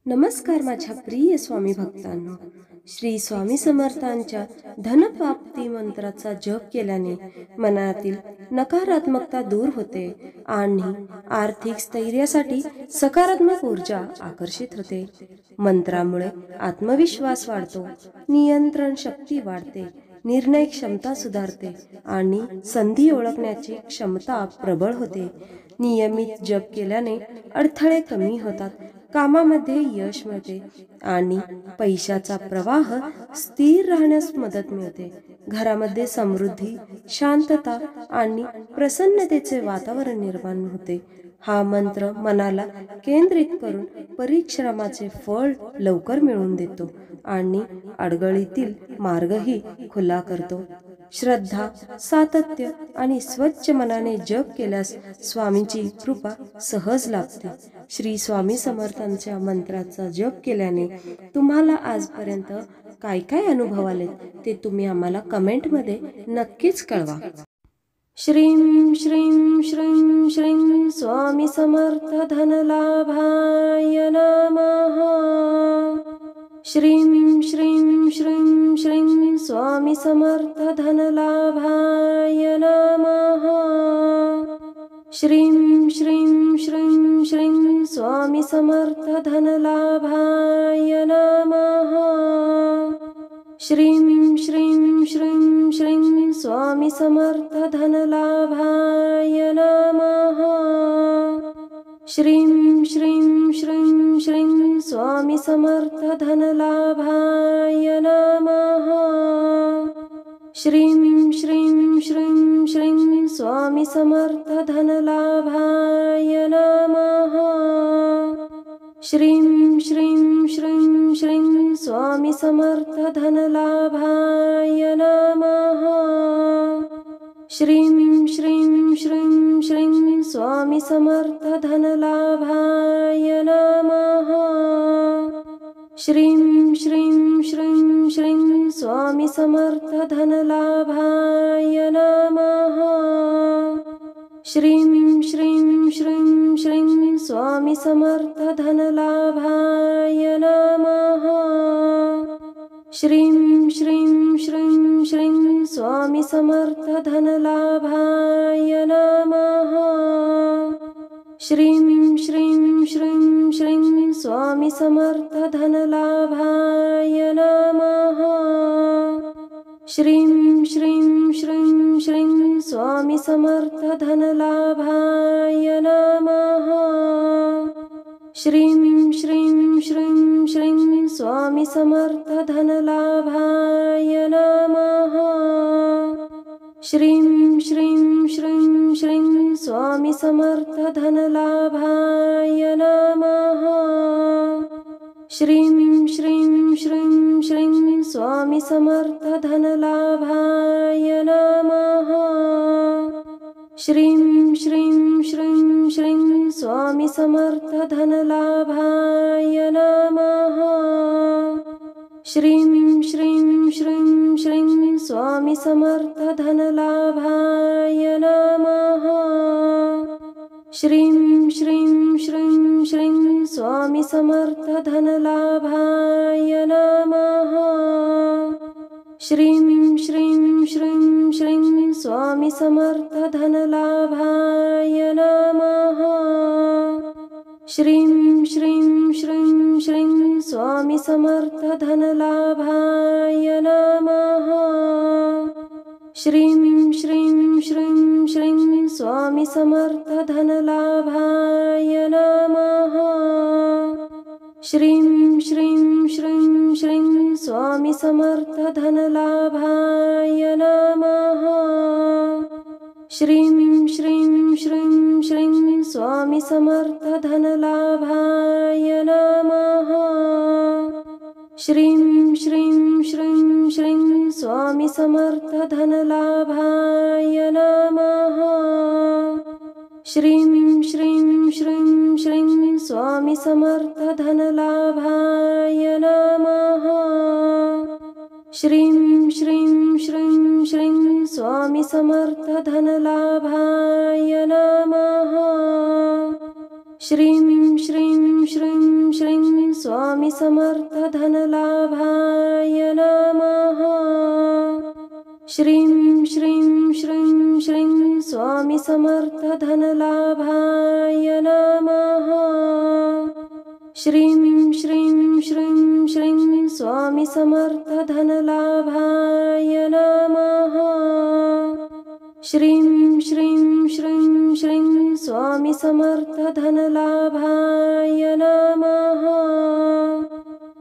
नमस्कार माझ्या प्रिय स्वामी भक्तांनो. श्री स्वामी समर्थांच्या धनप्राप्ती मंत्राचा जप केल्याने मनातील नकारात्मकता दूर होते आणि आर्थिक स्थैर्यासाठी सकारात्मक ऊर्जा आकर्षित होते. मंत्रामुळे आत्मविश्वास वाढतो, नियंत्रण शक्ती वाढते, निर्णय क्षमता सुधारते आणि संधी ओळखण्याची क्षमता प्रबळ होते. नियमित जप केल्याने अडथळे कमी होतात, कामामध्ये यश मिळते आणि पैशाचा प्रवाह स्थिर राहण्यास मदत मिळते. घरामध्ये समृद्धी, शांतता आणि प्रसन्नतेचे वातावरण निर्माण होते. हा मंत्र मनाला केंद्रित करून परिश्रमाचे फळ लवकर मिळवून देतो आणि अडगळीतील मार्गही खुला करतो. श्रद्धा, सातत्य आणि स्वच्छ मनाने जप केल्यास स्वामींची कृपा सहज लाभते. श्री स्वामी समर्थांच्या मंत्राचा जप केल्याने तुम्हाला आजपर्यंत काय काय अनुभव आले ते तुम्ही आम्हाला कमेंटमध्ये नक्कीच कळवा. श्रीं श्रीं श्रीं श्रीं स्वामी समर्थ धनलाभाय नमः. श्रीं श्रीं श्रीं श्रीं स्वामी समर्थ धनलाभाय नमः. श्रीं श्रीं श्रीं श्रीं स्वामी समर्थ धनलाभाय नमः. श्रीं श्रीं श्रीं श्रीं स्वामी समर्थ धनलाभाय नमः. श्रीं श्रीं श्रीं श्रीं स्वामी समर्थ धनलाभाय नमः. श्रीं श्रीं श्रीं श्रीं स्वामी समर्थ धनलाभाय नमः. श्रीं श्रीं श्रीं श्रीं स्वामी समर्थ धनलाभाय नमः. श्रीं श्रीं श्रीं श्रीं स्वामी समर्थ धनलाभाय नमः. श्रीं श्रीं श्रीं श्रीं स्वामी समर्थ धनलाभाय नमः. श्रीं श्रीं श्रीं श्रीं स्वामी समर्थ धनलाभाय नमः. श्रीं श्रीं श्रीं श्रीं स्वामी समर्थ धनलाभाय नमः. श्रीं श्रीं श्रीं श्रीं स्वामी समर्थ धनलाभाय नमः. श्रीं श्रीं श्रीं श्रीं स्वामी समर्थ धनलाभाय नमः. श्रीं श्रीं श्रीं श्रीं स्वामी समर्थ धनलाभाय नमः. श्रीं श्रीं श्रीं श्रीं स्वामी समर्थ धनलाभाय नमः. श्रीं श्रीं श्रीं श्रीं स्वामी समर्थ धनलाभाय नमः. श्रीं श्रीं श्रीं श्रीं स्वामी समर्थ धनलाभाय नमः. श्रीं श्रीं श्रीं श्रीं स्वामी समर्थ धनलाभाय नमः. श्रीं श्रीं श्रीं श्रीं स्वामी समर्थ धनलाभाय नमः. श्रीं श्रीं श्रीं श्रीं स्वामी समर्थ धनलाभाय नमः. श्रीं श्रीं श्रीं श्रीं स्वामी समर्थ धनलाभाय नमः. श्रीं श्रीं श्रीं श्रीं स्वामी समर्थ धनलाभाय नमः. श्रीं श्रीं श्रीं श्रीं स्वामी समर्थ धनलाभाय नमः. श्रीं श्रीं श्रीं श्रीं स्वामी समर्थ धनलाभाय नमः. श्रीं श्रीं श्रीं श्रीं स्वामी समर्थ धनलाभाय नमः. श्रीं श्रीं श्रीं श्रीं स्वामी समर्थ धनलाभाय नमः. श्रीं श्रीं श्रीं श्रीं स्वामी समर्थ धनलाभाय नमः. श्रीं श्रीं श्रीं श्रीं स्वामी समर्थ धनलाभाय नमः। श्रीं श्रीं श्रीं श्रीं स्वामी समर्थ धनलाभाय नमः। श्रीं श्रीं श्रीं श्रीं स्वामी समर्थ धनलाभाय नमः। श्रीं श्रीं श्रीं श्रीं स्वामी समर्थ धनलाभाय नमः।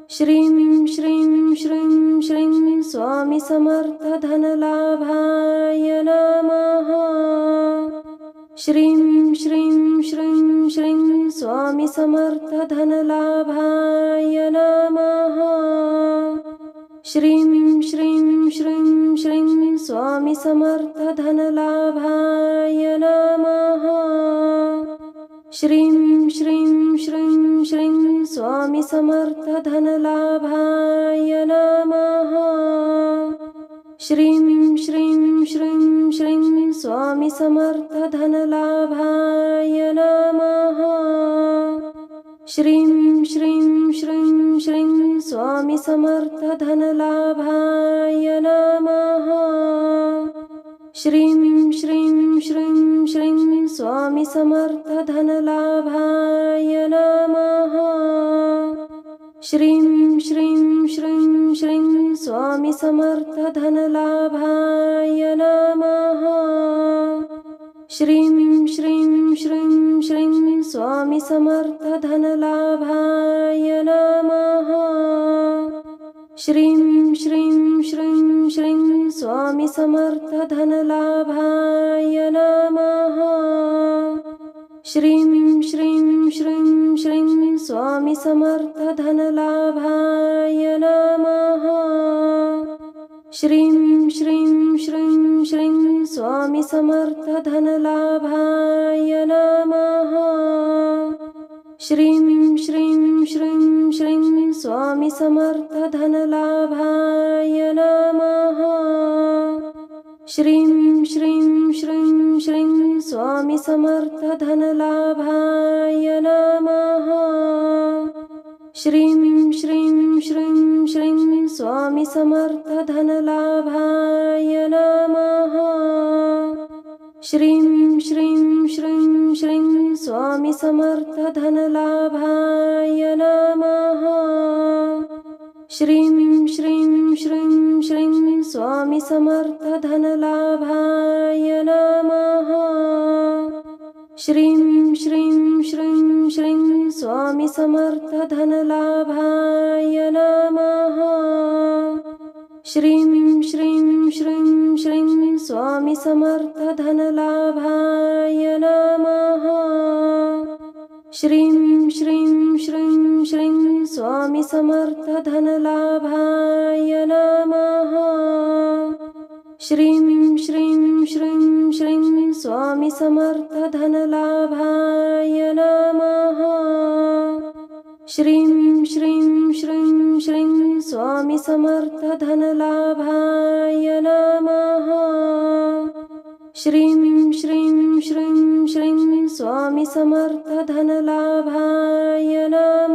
श्रीं श्रीं श्रीं श्रीं स्वामी समर्थ धनलाभाय नमः। श्रीं श्रीं श्रीं श्रीं स्वामी समर्थ धनलाभाय नमः। श्रीं श्रीं श्रीं श्रीं स्वामी समर्थ धनलाभाय नमः। श्रीं श्रीं श्रीं श्रीं स्वामी समर्थ धनलाभाय नमः। श्रीं श्रीं श्रीं श्रीं स्वामी समर्थ धनलाभाय नमः। श्रीं श्रीं श्रीं श्रीं स्वामी समर्थ धनलाभाय नमः। श्रीं श्रीं श्रीं श्रीं स्वामी समर्थ धनलाभाय नमः। श्रीं श्रीं श्रीं श्रीं स्वामी समर्थ धनलाभाय नमः। श्रीं श्रीं श्रीं श्रीं स्वामी समर्थ धनलाभाय नमः। श्रीं श्रीं श्रीं श्रीं स्वामी समर्थ धनलाभाय नमः। श्रीं श्रीं श्रीं श्रीं स्वामी समर्थ धनलाभाय नमः। श्रीं श्रीं श्रीं श्रीं स्वामी समर्थ धनलाभाय नमः। श्रीं श्रीं श्रीं श्रीं स्वामी समर्थ धनलाभाय नमः। श्रीं श्रीं श्रीं श्रीं स्वामी समर्थ धनलाभाय नमः। श्रीं श्रीं श्रीं श्रीं स्वामी समर्थ धनलाभाय नमः। श्रीं श्रीं श्रीं श्रीं स्वामी समर्थ धनलाभाय नमः। श्रीं श्रीं श्रीं श्रीं स्वामी समर्थ धनलाभाय नमः। श्रीं श्रीं श्रीं श्रीं स्वामी समर्थ धनलाभाय नमः। श्रीं श्रीं श्रीं श्रीं स्वामी समर्थ धनलाभाय नमः। श्रीं श्रीं श्रीं श्रीं स्वामी समर्थ धनलाभाय नमः। श्रीं श्रीं श्रीं श्रीं स्वामी समर्थ धनलाभाय नमः। श्रीं श्रीं श्रीं श्रीं स्वामी समर्थ धनलाभाय नमः। श्रीं श्रीं श्रीं श्रीं स्वामी समर्थ धनलाभाय नमः।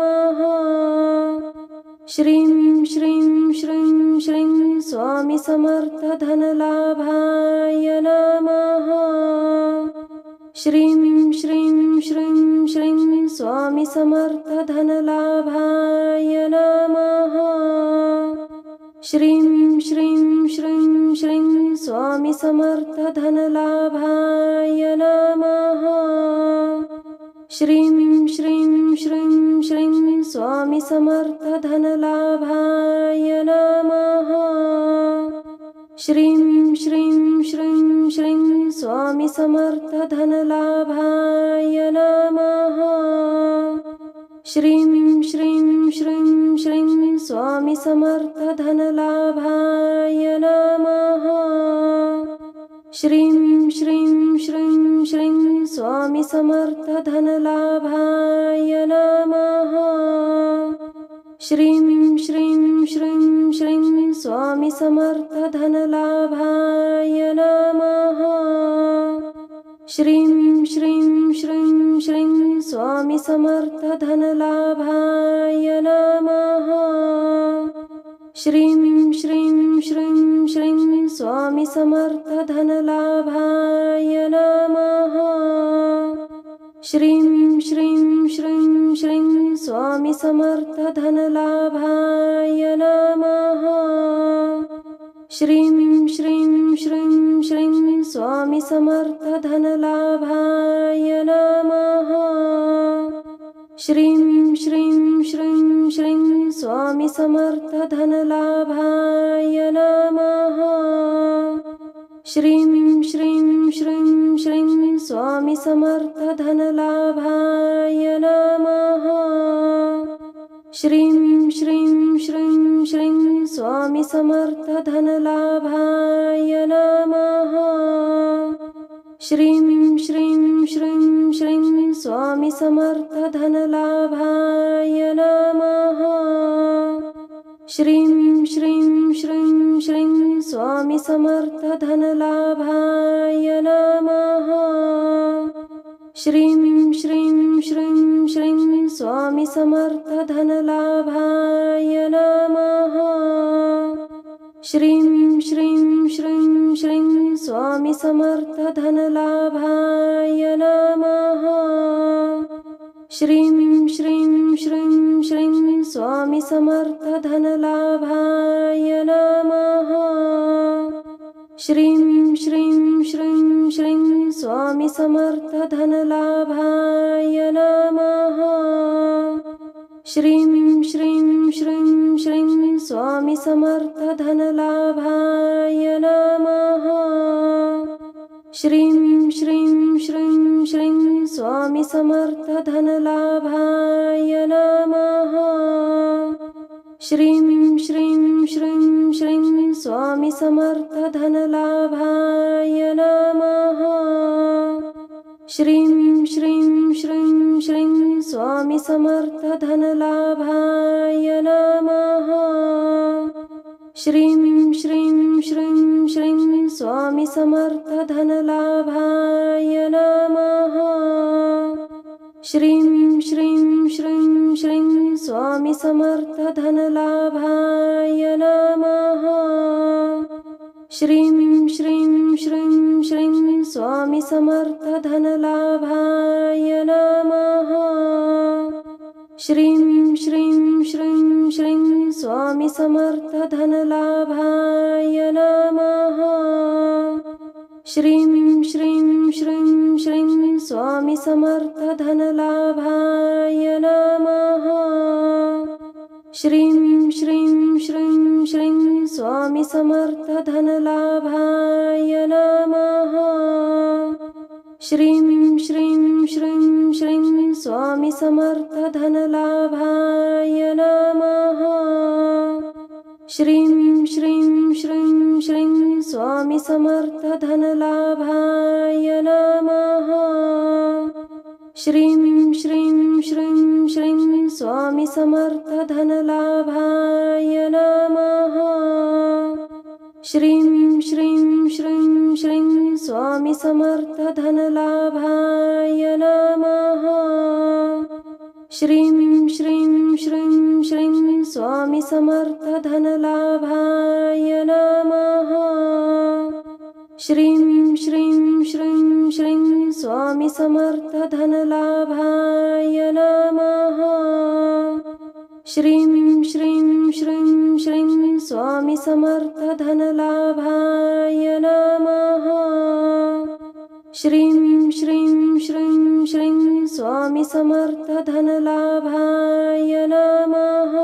श्रीं श्रीं श्रीं श्रीं स्वामी समर्थ धनलाभाय नमः। श्रीं श्रीं श्रीं श्रीं स्वामी समर्थ धनलाभाय नमः। श्रीं श्रीं श्रीं श्रीं स्वामी समर्थ धनलाभाय नमः। श्रीं श्रीं श्रीं श्रीं स्वामी समर्थ धनलाभाय नमः। श्रीं श्रीं श्रीं श्रीं स्वामी समर्थ धनलाभाय नमः। श्रीं श्रीं श्रीं श्रीं स्वामी समर्थ धनलाभाय नमः। श्रीं श्रीं श्रीं श्रीं स्वामी समर्थ धनलाभाय नमः। श्रीं श्रीं श्रीं श्रीं स्वामी समर्थ धनलाभाय नमः। श्रीं श्रीं श्रीं श्रीं स्वामी समर्थ धनलाभाय नमः। श्रीं श्रीं श्रीं श्रीं स्वामी समर्थ धनलाभाय नमः। श्रीं श्रीं श्रीं श्रीं स्वामी समर्थ धनलाभाय नमः। श्रीं श्रीं श्रीं श्रीं स्वामी समर्थ धनलाभाय नमः। श्रीं श्रीं श्रीं श्रीं स्वामी समर्थ धनलाभाय नमः। श्रीं श्रीं श्रीं श्रीं स्वामी समर्थ धनलाभाय नमः। श्रीं श्रीं श्रीं श्रीं स्वामी समर्थ धनलाभाय नमः। श्रीं श्रीं श्रीं श्रीं स्वामी समर्थ धनलाभाय नमः। श्रीं श्रीं श्रीं श्रीं स्वामी समर्थ धनलाभाय नमः। श्रीं श्रीं श्रीं श्रीं स्वामी समर्थ धनलाभाय नमः। श्रीं श्रीं श्रीं श्रीं स्वामी समर्थ धनलाभाय नमः। श्रीं श्रीं श्रीं श्रीं स्वामी समर्थ धनलाभाय नमः। श्रीं श्रीं श्रीं श्रीं स्वामी समर्थ धनलाभाय नमः। श्रीं श्रीं श्रीं श्रीं स्वामी समर्थ धनलाभाय नमः। श्रीं श्रीं श्रीं श्रीं स्वामी समर्थ धनलाभाय नमः। श्रीं श्रीं श्रीं श्रीं स्वामी समर्थ धनलाभाय नमः। श्रीं श्रीं श्रीं श्रीं स्वामी समर्थ धनलाभाय नमः। श्रीं श्रीं श्रीं श्रीं स्वामी समर्थ धनलाभाय नमः। श्रीं श्रीं श्रीं श्रीं स्वामी समर्थ धनलाभाय नमः। श्रीं श्रीं श्रीं श्रीं स्वामी समर्थ धनलाभाय नमः। श्रीं श्रीं श्रीं श्रीं स्वामी समर्थ धनलाभाय नमः। श्रीं श्रीं श्रीं श्रीं स्वामी समर्थ धनलाभाय नमः। श्रीं श्रीं श्रीं श्रीं स्वामी समर्थ धनलाभाय नमः। श्रीं श्रीं श्रीं श्रीं स्वामी समर्थ धनलाभाय नमः। श्रीं श्रीं श्रीं श्रीं स्वामी समर्थ धनलाभाय नमः। श्रीं श्रीं श्रीं श्रीं स्वामी समर्थ धनलाभाय नमः। श्रीं श्रीं श्रीं श्रीं स्वामी समर्थ धनलाभाय नमः। श्रीं श्रीं श्रीं श्रीं स्वामी समर्थ धनलाभाय नमः। श्रीं श्रीं श्रीं श्रीं स्वामी समर्थ धनलाभाय नमः। श्रीं श्रीं श्रीं श्रीं स्वामी समर्थ धनलाभाय नमः। श्रीं श्रीं श्रीं श्रीं स्वामी समर्थ धनलाभाय नमः।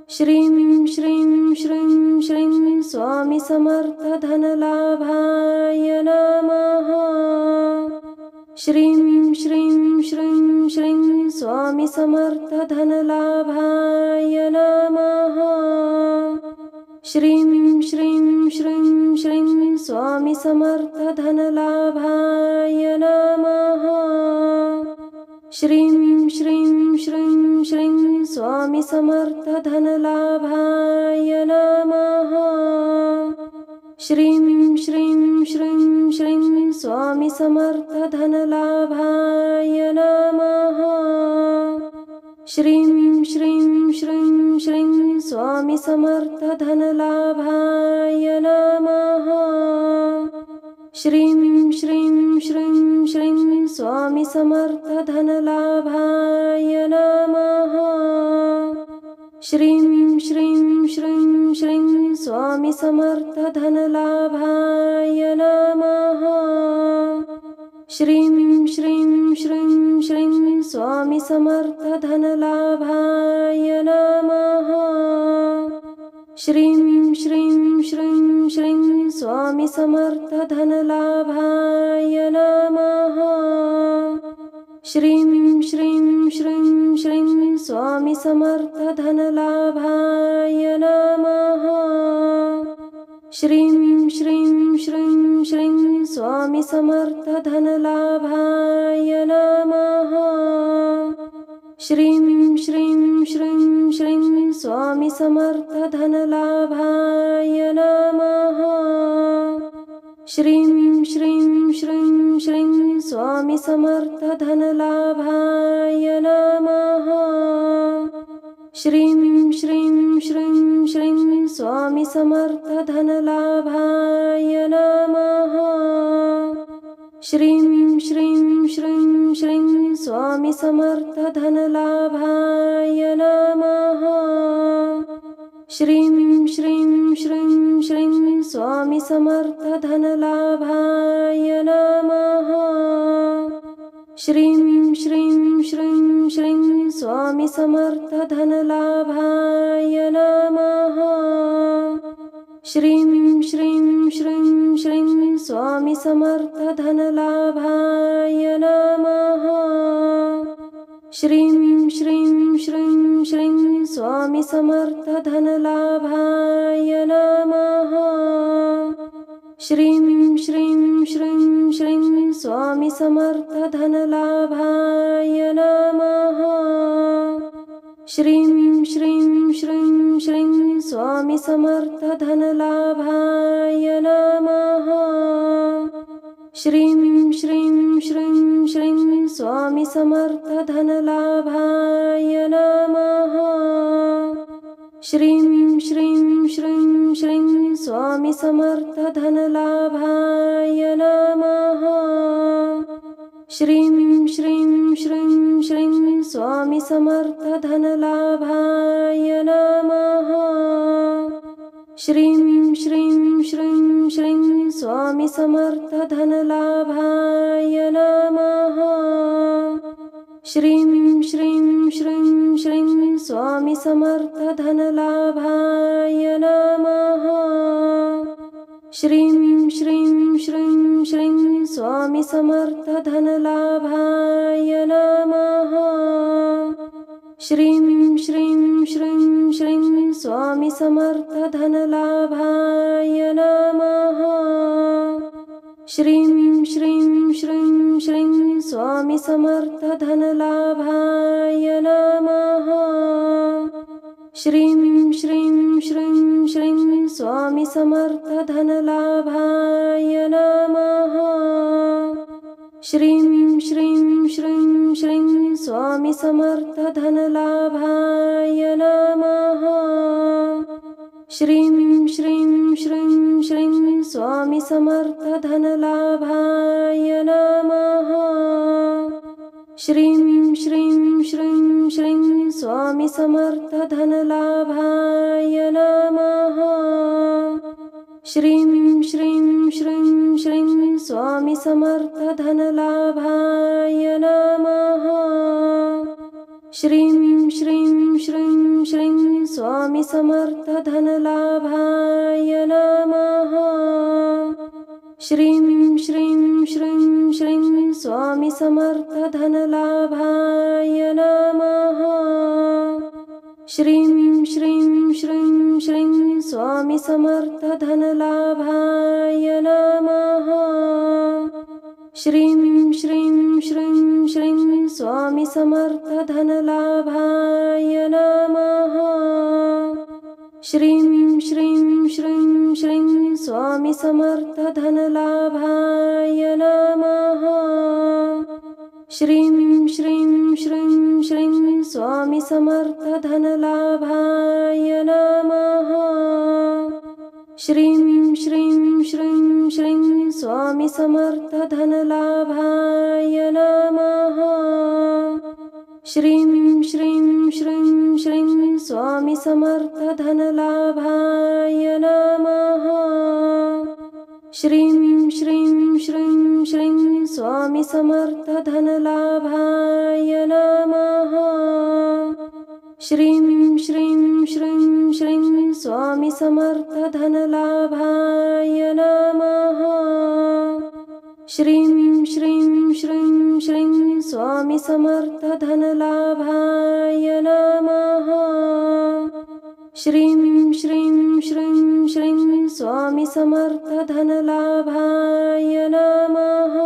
श्रीं श्रीं श्रीं श्रीं स्वामी समर्थ धनलाभाय नमः। श्रीं श्रीं श्रीं श्रीं स्वामी समर्थ धनलाभाय नमः। श्रीं श्रीं श्रीं श्रीं स्वामी समर्थ धनलाभाय नमः। श्रीं श्रीं श्रीं श्रीं स्वामी समर्थ धनलाभाय नमः। श्रीं श्रीं श्रीं श्रीं स्वामी समर्थ धनलाभाय नमः। श्रीं श्रीं श्रीं श्रीं स्वामी समर्थ धनलाभाय नमः। श्रीं श्रीं श्रीं श्रीं स्वामी समर्थ धनलाभाय नमः। श्रीं श्रीं श्रीं श्रीं स्वामी समर्थ धनलाभाय नमः। श्रीं श्रीं श्रीं श्रीं स्वामी समर्थ धनलाभाय नमः। श्रीं श्रीं श्रीं श्रीं स्वामी समर्थ धनलाभाय नमः। श्रीं श्रीं श्रीं श्रीं स्वामी समर्थ धनलाभाय नमः। श्रीं श्रीं श्रीं श्रीं स्वामी समर्थ धनलाभाय नमः। श्रीं श्रीं श्रीं श्रीं स्वामी समर्थ धनलाभाय नमः। श्रीं श्रीं श्रीं श्रीं स्वामी समर्थ धनलाभाय नमः। श्रीं श्रीं श्रीं श्रीं स्वामी समर्थ धनलाभाय नमः। श्रीं श्रीं श्रीं श्रीं स्वामी समर्थ धनलाभाय नमः। श्रीं श्रीं श्रीं श्रीं स्वामी समर्थ धनलाभाय नमः। श्रीं श्रीं श्रीं श्रीं स्वामी समर्थ धनलाभाय नमः। श्रीं श्रीं श्रीं श्रीं स्वामी समर्थ धनलाभाय नमः। श्रीं श्रीं श्रीं श्रीं स्वामी समर्थ धनलाभाय नमः। श्रीं श्रीं श्रीं श्रीं स्वामी समर्थ धनलाभाय नमः। श्रीं श्रीं श्रीं श्रीं स्वामी समर्थ धनलाभाय नमः। श्रीं श्रीं श्रीं श्रीं स्वामी समर्थ धनलाभाय नमः। श्रीं श्रीं श्रीं श्रीं स्वामी समर्थ धनलाभाय नमः। श्रीं श्रीं श्रीं श्रीं स्वामी समर्थ धनलाभाय नमः। श्रीं श्रीं श्रीं श्रीं स्वामी समर्थ धनलाभाय नमः। श्रीं श्रीं श्रीं श्रीं स्वामी समर्थ धनलाभाय नमः। श्रीं श्रीं श्रीं श्रीं स्वामी समर्थ धनलाभाय नमः। श्रीं श्रीं श्रीं श्रीं स्वामी समर्थ धनलाभाय नमः। श्रीं श्रीं श्रीं श्रीं स्वामी समर्थ धनलाभाय नमः। श्रीं श्रीं श्रीं श्रीं स्वामी समर्थ धनलाभाय नमः। श्रीं श्रीं श्रीं श्रीं स्वामी समर्थ धनलाभाय नमः। श्रीं श्रीं श्रीं श्रीं स्वामी समर्थ धनलाभाय नमः। श्रीं श्रीं श्रीं श्रीं स्वामी समर्थ धनलाभाय नमः। श्रीं श्रीं श्रीं श्रीं स्वामी समर्थ धनलाभाय नमः। श्रीं श्रीं श्रीं श्रीं स्वामी समर्थ धनलाभाय नमः। श्रीं श्रीं श्रीं श्रीं स्वामी समर्थ धनलाभाय नमः। श्रीं श्रीं श्रीं श्रीं स्वामी समर्थ धनलाभाय नमः। श्रीं श्रीं श्रीं श्रीं स्वामी समर्थ धनलाभाय नमः। श्रीं श्रीं श्रीं श्रीं स्वामी समर्थ धनलाभाय नमः। श्रीं श्रीं श्रीं श्रीं स्वामी समर्थ धनलाभाय नमः। श्रीं श्रीं श्रीं श्रीं स्वामी समर्थ धनलाभाय नमः। श्रीं श्रीं श्रीं श्रीं स्वामी समर्थ धनलाभाय नमः। श्रीं श्रीं श्रीं श्रीं स्वामी समर्थ धनलाभाय नमः। श्रीं श्रीं श्रीं श्रीं स्वामी समर्थ धनलाभाय नमः। श्रीं श्रीं श्रीं श्रीं स्वामी समर्थ धनलाभाय नमः। श्रीं श्रीं श्रीं श्रीं स्वामी समर्थ धनलाभाय नमः।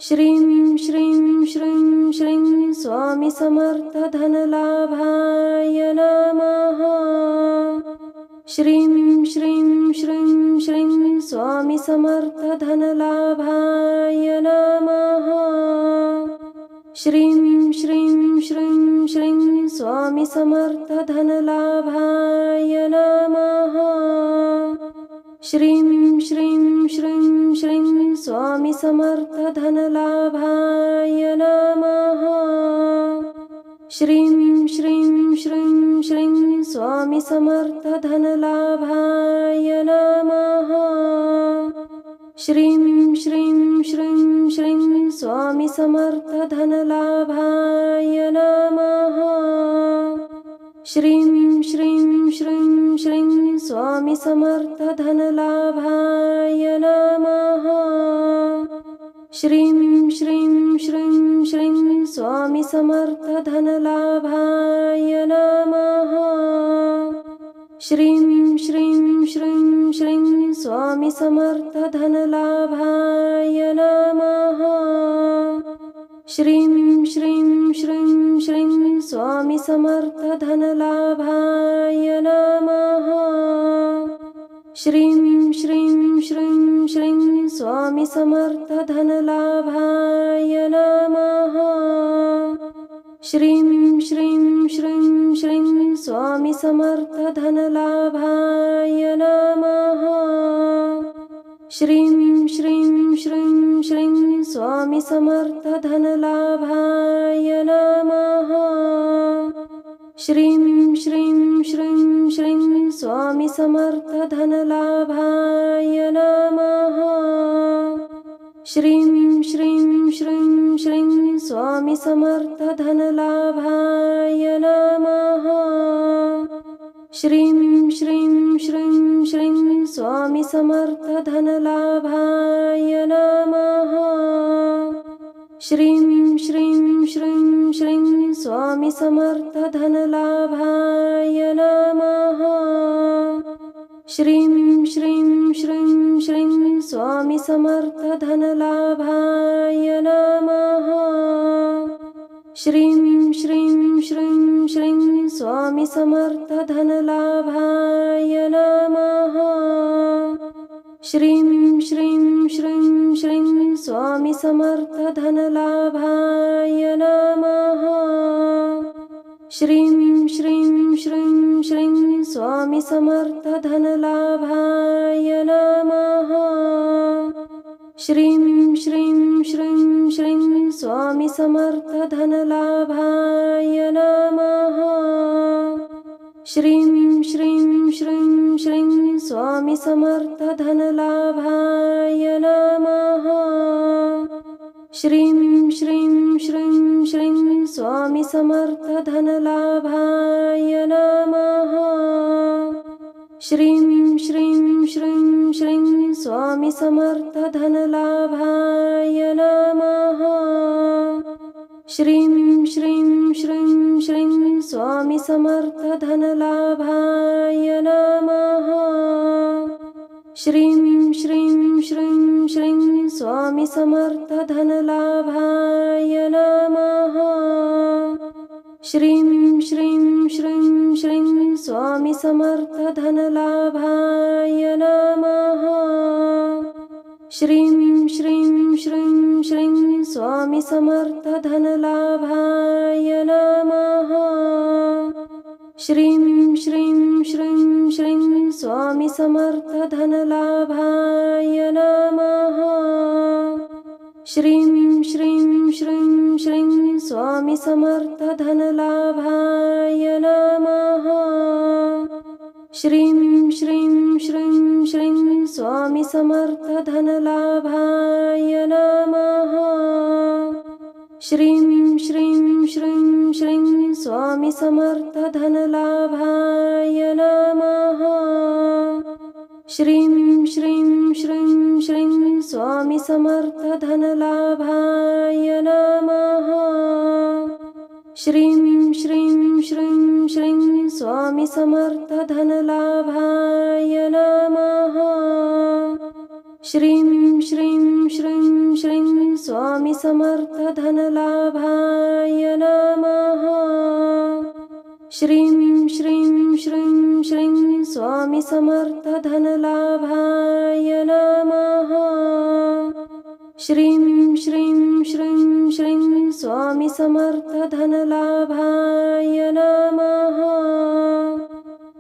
श्रीं श्रीं श्रीं श्रीं स्वामी समर्थ धनलाभाय नमः। श्रीं श्रीं श्रीं श्रीं स्वामी समर्थ धनलाभाय नमः। श्रीं श्रीं श्रीं श्रीं स्वामी समर्थ धनलाभाय नमः। श्रीं श्रीं श्रीं श्रीं स्वामी समर्थ धनलाभाय नमः। श्रीं श्रीं श्रीं श्रीं स्वामी समर्थ धनलाभाय नमः। श्रीं श्रीं श्रीं श्रीं स्वामी समर्थ धनलाभाय नमः। श्रीं श्रीं श्रीं श्रीं स्वामी समर्थ धनलाभाय नमः। श्रीं श्रीं श्रीं श्रीं स्वामी समर्थ धनलाभाय नमः। श्रीं श्रीं श्रीं श्रीं स्वामी समर्थ धनलाभाय नमः। श्रीं श्रीं श्रीं श्रीं स्वामी समर्थ धनलाभाय नमः। श्रीं श्रीं श्रीं श्रीं स्वामी समर्थ धनलाभाय नमः। श्रीं श्रीं श्रीं श्रीं स्वामी समर्थ धनलाभाय नमः। श्रीं श्रीं श्रीं श्रीं स्वामी समर्थ धनलाभाय नमः। श्रीं श्रीं श्रीं श्रीं स्वामी समर्थ धनलाभाय नमः। श्रीं श्रीं श्रीं श्रीं स्वामी समर्थ धनलाभाय नमः। श्रीं श्रीं श्रीं श्रीं स्वामी समर्थ धनलाभाय नमः। श्रीं श्रीं श्रीं श्रीं स्वामी समर्थ धनलाभाय नमः। श्रीं श्रीं श्रीं श्रीं स्वामी समर्थ धनलाभाय नमः। श्रीं श्रीं श्रीं श्रीं स्वामी समर्थ धनलाभाय नमः। श्रीं श्रीं श्रीं श्रीं स्वामी समर्थ धनलाभाय नमः। श्रीं श्रीं श्रीं श्रीं स्वामी समर्थ धनलाभाय नमः। श्रीं श्रीं श्रीं श्रीं स्वामी समर्थ धनलाभाय नमः। श्रीं श्रीं श्रीं श्रीं स्वामी समर्थ धनलाभाय नमः। श्रीं श्रीं श्रीं श्रीं स्वामी समर्थ धनलाभाय नमः। श्रीं श्रीं श्रीं श्रीं स्वामी समर्थ धनलाभाय नमः। श्रीं श्रीं श्रीं श्रीं स्वामी समर्थ धनलाभाय नमः। श्रीं श्रीं श्रीं श्रीं स्वामी समर्थ धनलाभाय नमः। श्रीं श्रीं श्रीं श्रीं स्वामी समर्थ धनलाभाय नमः। श्रीं श्रीं श्रीं श्रीं स्वामी समर्थ धनलाभाय नमः। श्रीं श्रीं श्रीं श्रीं स्वामी समर्थ धनलाभाय नमः। श्रीं श्रीं श्रीं श्रीं स्वामी समर्थ धनलाभाय नमः। श्रीं श्रीं श्रीं श्रीं स्वामी समर्थ धनलाभाय नमः। श्रीं श्रीं श्रीं श्रीं स्वामी समर्थ धनलाभाय नमः। श्रीं श्रीं श्रीं श्रीं स्वामी समर्थ धनलाभाय नमः। श्रीं श्रीं श्रीं श्रीं स्वामी समर्थ धनलाभाय नमः। श्रीं श्रीं श्रीं श्रीं स्वामी समर्थ धनलाभाय नमः। श्रीं श्रीं श्रीं श्रीं स्वामी समर्थ धनलाभाय नमः। श्रीं श्रीं श्रीं श्रीं स्वामी समर्थ धनलाभाय नमः।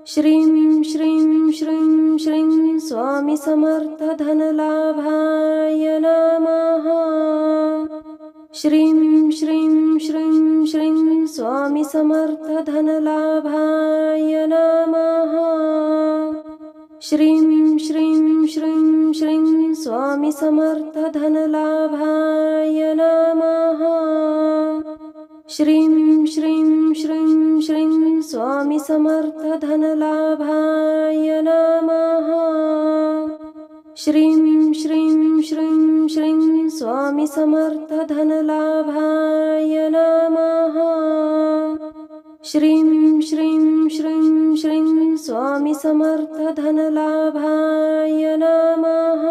श्रीं श्रीं श्रीं श्रीं स्वामी समर्थ धनलाभाय नमः। श्रीं श्रीं श्रीं श्रीं स्वामी समर्थ धनलाभाय नमः। श्रीं श्रीं श्रीं श्रीं स्वामी समर्थ धनलाभाय नमः। श्रीं श्रीं श्रीं श्रीं स्वामी समर्थ धनलाभाय नमः। श्रीं श्रीं श्रीं श्रीं स्वामी समर्थ धनलाभाय नमः। श्रीं श्रीं श्रीं श्रीं स्वामी समर्थ धनलाभाय नमः।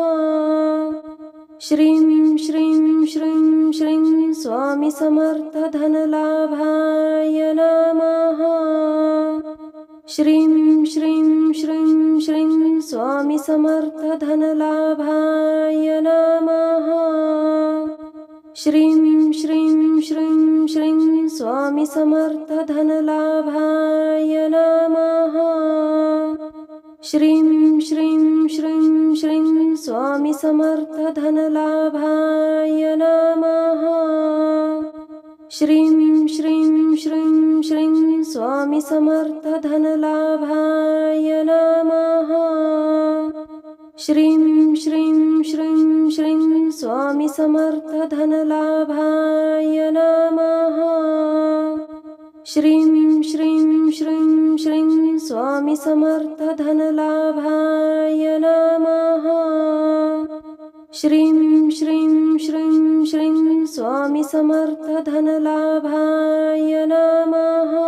श्रीं श्रीं श्रीं श्रीं स्वामी समर्थ धनलाभाय नमः। श्रीं श्रीं श्रीं श्रीं स्वामी समर्थ धनलाभाय नमः। श्रीं श्रीं श्रीं श्रीं स्वामी समर्थ धनलाभाय नमः। श्रीं श्रीं श्रीं श्रीं स्वामी समर्थ धनलाभाय नमः। श्रीं श्रीं श्रीं श्रीं स्वामी समर्थ धनलाभाय नमः। श्रीं श्रीं श्रीं श्रीं स्वामी समर्थ धनलाभाय नमः। श्रीं श्रीं श्रीं श्रीं स्वामी समर्थ धनलाभाय नमः। श्रीं श्रीं श्रीं श्रीं स्वामी समर्थ धनलाभाय नमः।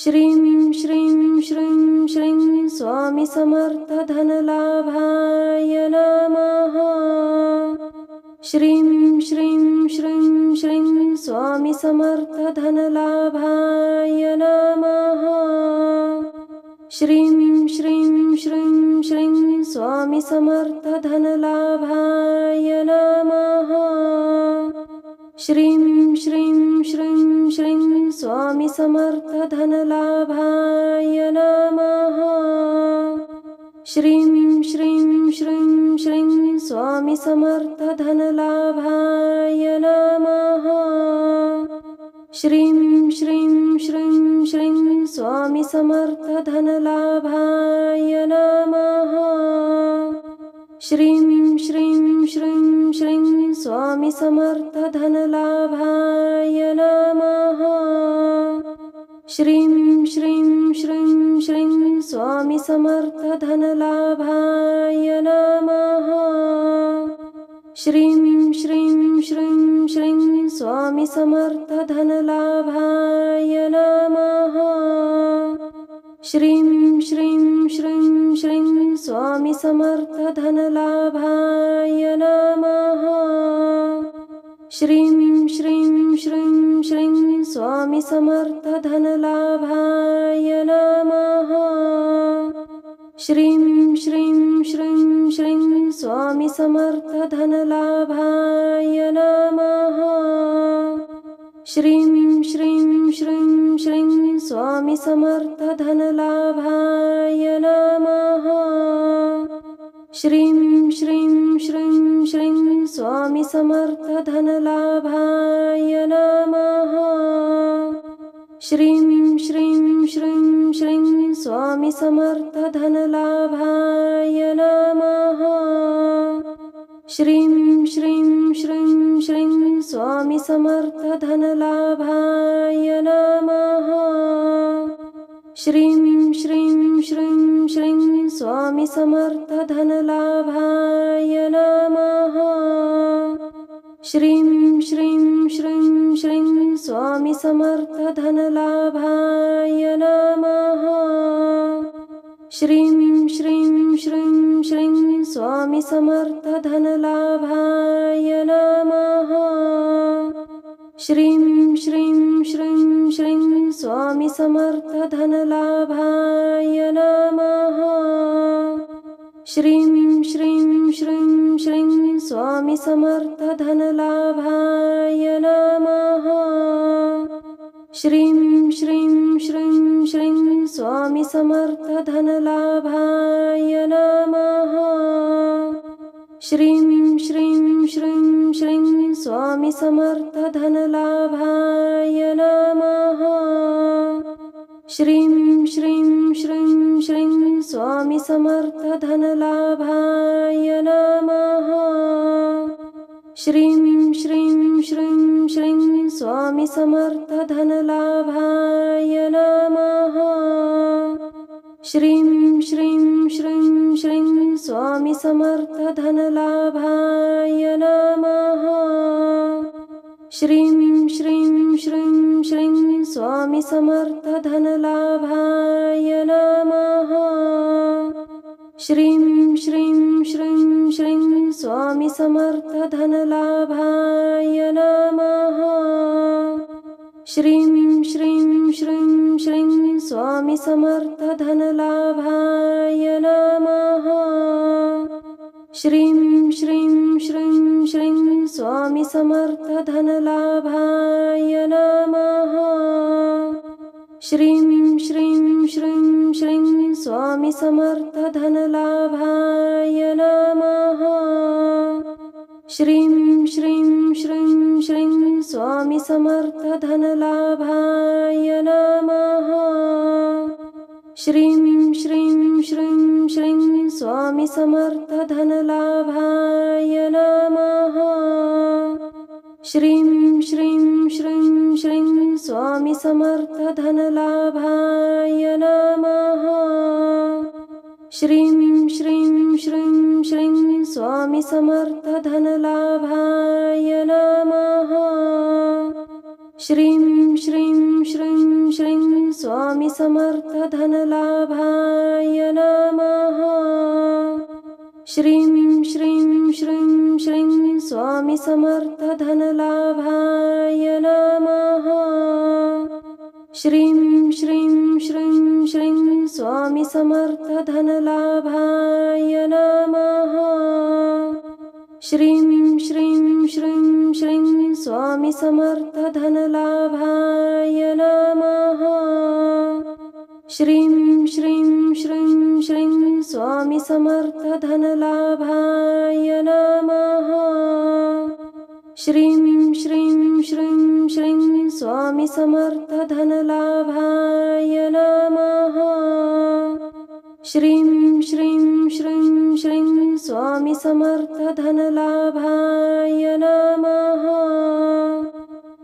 श्रीं श्रीं श्रीं श्रीं स्वामी समर्थ धनलाभाय नमः। श्रीं श्रीं श्रीं श्रीं स्वामी समर्थ धनलाभाय नमः। श्रीं श्रीं श्रीं श्रीं स्वामी समर्थ धनलाभाय नमः। श्रीं श्रीं श्रीं श्रीं स्वामी समर्थ धनलाभाय नमः। श्रीं श्रीं श्रीं श्रीं स्वामी समर्थ धनलाभाय नमः। श्रीं श्रीं श्रीं श्रीं स्वामी समर्थ धनलाभाय नमः। श्रीं श्रीं श्रीं श्रीं स्वामी समर्थ धनलाभाय नमः। श्रीं श्रीं श्रीं श्रीं स्वामी समर्थ धनलाभाय नमः। श्रीं श्रीं श्रीं श्रीं स्वामी समर्थ धनलाभाय नमः। श्रीं श्रीं श्रीं श्रीं स्वामी समर्थ धनलाभाय नमः। श्रीं श्रीं श्रीं श्रीं स्वामी समर्थ धनलाभाय नमः। श्रीं श्रीं श्रीं श्रीं स्वामी समर्थ धनलाभाय नमः। श्रीं श्रीं श्रीं श्रीं स्वामी समर्थ धनलाभाय नमः। श्रीं श्रीं श्रीं श्रीं स्वामी समर्थ धनलाभाय नमः। श्रीं श्रीं श्रीं श्रीं स्वामी समर्थ धनलाभाय नमः। श्रीं श्रीं श्रीं श्रीं स्वामी समर्थ धनलाभाय नमः। श्रीं श्रीं श्रीं श्रीं स्वामी समर्थ धनलाभाय नमः। श्रीं श्रीं श्रीं श्रीं स्वामी समर्थ धनलाभाय नमः। श्रीं श्रीं श्रीं श्रीं स्वामी समर्थ धनलाभाय नमः। श्रीं श्रीं श्रीं श्रीं स्वामी समर्थ धनलाभाय नमः। श्रीं श्रीं श्रीं श्रीं स्वामी समर्थ धनलाभाय नमः। श्रीं श्रीं श्रीं श्रीं स्वामी समर्थ धनलाभाय नमः। श्रीं श्रीं श्रीं श्रीं स्वामी समर्थ धनलाभाय नमः। श्रीं श्रीं श्रीं श्रीं स्वामी समर्थ धनलाभाय नमः। श्रीं श्रीं श्रीं श्रीं स्वामी समर्थ धनलाभाय नमः। श्रीं श्रीं श्रीं श्रीं स्वामी समर्थ धनलाभाय नमः। श्रीं श्रीं श्रीं श्रीं स्वामी समर्थ धनलाभाय नमः। श्रीं श्रीं श्रीं श्रीं स्वामी समर्थ धनलाभाय नमः। श्रीं श्रीं श्रीं श्रीं स्वामी समर्थ धनलाभाय नमः। श्रीं श्रीं श्रीं श्रीं स्वामी समर्थ धनलाभाय नमः। श्रीं श्रीं श्रीं श्रीं स्वामी समर्थ धनलाभाय नमः। श्रीं श्रीं श्रीं श्रीं स्वामी समर्थ धनलाभाय नमः। श्रीं श्रीं श्रीं श्रीं स्वामी समर्थ धनलाभाय नमः। श्रीं श्रीं श्रीं श्रीं स्वामी समर्थ धनलाभाय नमः। श्रीं श्रीं श्रीं श्रीं स्वामी समर्थ धनलाभाय नमः। श्रीं श्रीं श्रीं श्रीं स्वामी समर्थ धनलाभाय नमः। श्रीं श्रीं श्रीं श्रीं स्वामी समर्थ धनलाभाय नमः। श्रीं श्रीं श्रीं श्रीं स्वामी समर्थ धनलाभाय नमः। श्रीं श्रीं श्रीं श्रीं स्वामी समर्थ धनलाभाय नमः। श्रीं श्रीं श्रीं श्रीं स्वामी समर्थ धनलाभाय नमः। श्रीं श्रीं श्रीं श्रीं स्वामी समर्थ धनलाभाय नमः। श्रीं श्रीं श्रीं श्रीं स्वामी समर्थ धनलाभाय नमः।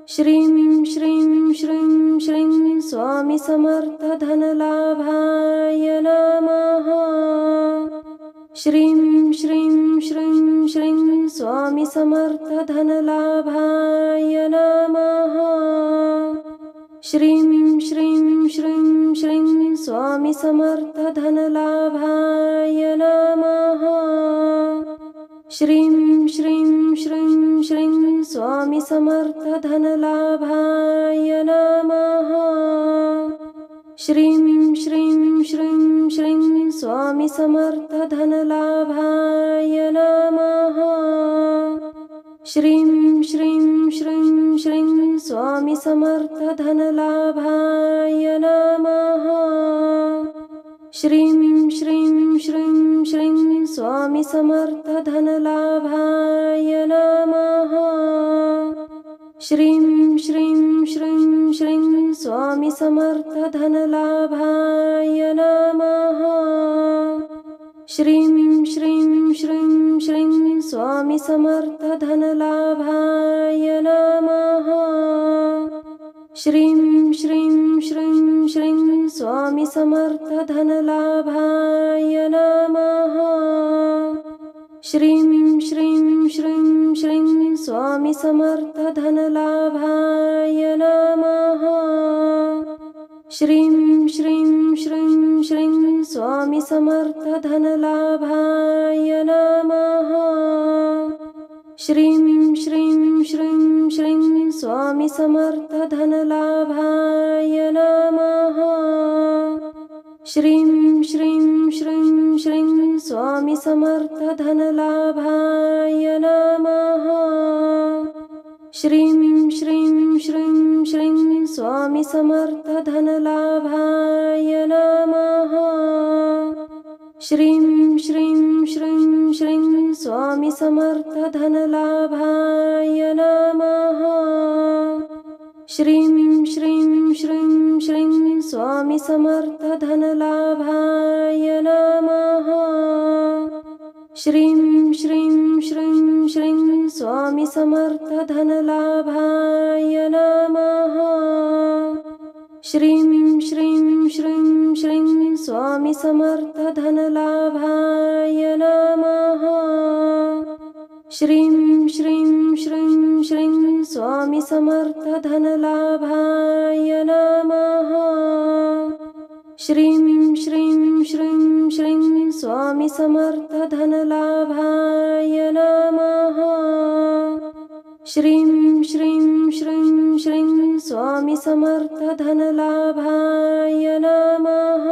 श्रीं श्रीं श्रीं श्रीं स्वामी समर्थ धनलाभाय नमः। श्रीं श्रीं श्रीं श्रीं स्वामी समर्थ धनलाभाय नमः। श्रीं श्रीं श्रीं श्रीं स्वामी समर्थ धनलाभाय नमः। श्रीं श्रीं श्रीं श्रीं स्वामी समर्थ धनलाभाय नमः। श्रीं श्रीं श्रीं श्रीं स्वामी समर्थ धनलाभाय नमः। श्रीं श्रीं श्रीं श्रीं स्वामी समर्थ धनलाभाय नमः। श्रीं श्रीं श्रीं श्रीं स्वामी समर्थ धनलाभाय नमः। श्रीं श्रीं श्रीं श्रीं स्वामी समर्थ धनलाभाय नमः। श्रीं श्रीं श्रीं श्रीं स्वामी समर्थ धनलाभाय नमः। श्रीं श्रीं श्रीं श्रीं स्वामी समर्थ धनलाभाय नमः। श्रीं श्रीं श्रीं श्रीं स्वामी समर्थ धनलाभाय नमः। श्रीं श्रीं श्रीं श्रीं स्वामी समर्थ धनलाभाय नमः। श्रीं श्रीं श्रीं श्रीं स्वामी समर्थ धनलाभाय नमः। श्रीं श्रीं श्रीं श्रीं स्वामी समर्थ धनलाभाय नमः। श्रीं श्रीं श्रीं श्रीं स्वामी समर्थ धनलाभाय नमः। श्रीं श्रीं श्रीं श्रीं स्वामी समर्थ धनलाभाय नमः। श्रीं श्रीं श्रीं श्रीं स्वामी समर्थ धनलाभाय नमः। श्रीं श्रीं श्रीं श्रीं स्वामी समर्थ धनलाभाय नमः। श्रीं श्रीं श्रीं श्रीं स्वामी समर्थ धनलाभाय नमः। श्रीं श्रीं श्रीं श्रीं स्वामी समर्थ धनलाभाय नमः। श्रीं श्रीं श्रीं श्रीं स्वामी समर्थ धनलाभाय नमः। श्रीं श्रीं श्रीं श्रीं स्वामी समर्थ धनलाभाय नमः।